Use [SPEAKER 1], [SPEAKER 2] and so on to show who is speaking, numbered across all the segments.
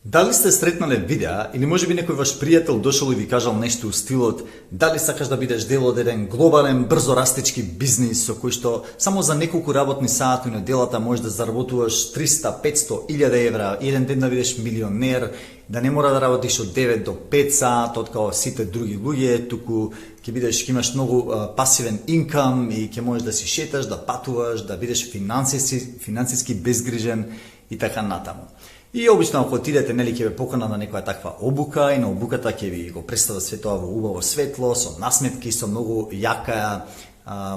[SPEAKER 1] Дали сте сретнале видеа или можеби некој ваш пријател дошол и ви кажал нешто у стилот дали сакаш да бидеш дел од еден глобален брзо растечки бизнис со кој што само за неколку работни сати на делата можеш да заработуваш 300, 500, 1000 евра, еден ден да бидеш милионер, да не мора да работиш од 9 до 5 сат, од као сите други луѓе, туку ќе имаш многу пасивен инкам и ќе можеш да си шеташ, да патуваш, да бидеш финансиски безгрижен и така натаму. И обично ако отидете, нели, ќе ве покана на некоја таква обука и на обуката ќе ви го представат све тоа во убаво светло, со насметки, со многу јака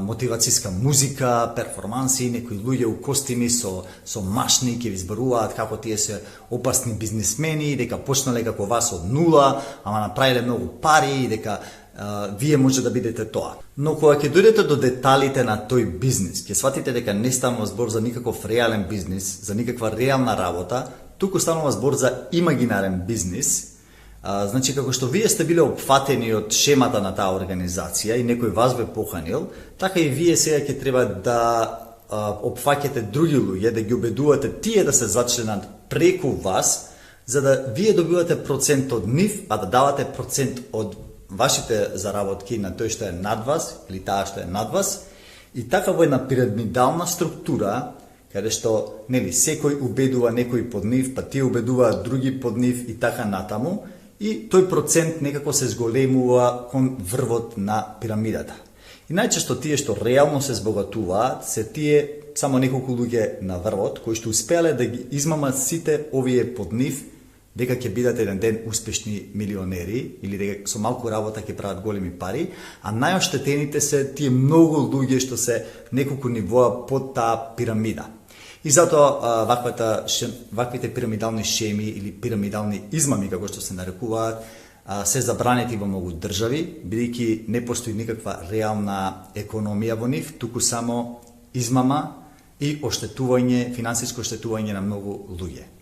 [SPEAKER 1] мотивацијска музика, перформанси, некои луѓе у костими со машни ќе ви зборуваат како тие се опасни бизнисмени, дека почнале како вас од нула, ама направиле многу пари и дека вие може да бидете тоа. Но кога ќе дојдете до деталите на тој бизнис, ќе сватите дека не станува збор за никаков реален бизнис, за никаква реална работа, туку станува збор за имагинарен бизнис. Значи, како што вие сте биле опфатени од шемата на таа организација и некој вас ве поканил, така и вие сега ќе треба да опфаќате други луѓе, да ги убедувате тие да се зачленат преку вас, за да вие добивате процент од нив, а да давате процент од вашите заработки на тој што е над вас или таа што е над вас. И така во една пирамидална структура, каде што, нели, секој убедува некој под нив, па тие убедуваат други под нив и така натаму, и тој процент некако се зголемува кон врвот на пирамидата. И најчесто тие што реално се збогатуваат, се тие само неколку луѓе на врвот, кои што успеале да ги измамат сите овие под нив, дека ќе бидат еден ден успешни милионери или дека со малку работа ќе прават големи пари, а најоштетените се тие многу луѓе што се неколку нивоа под таа пирамида. И затоа ваквите пирамидални шеми или пирамидални измами, како што се нарекуваат, се забранети во многу држави, бидејќи не постои никаква реална економија во нив, туку само измама и оштетување, финансиско оштетување на многу луѓе.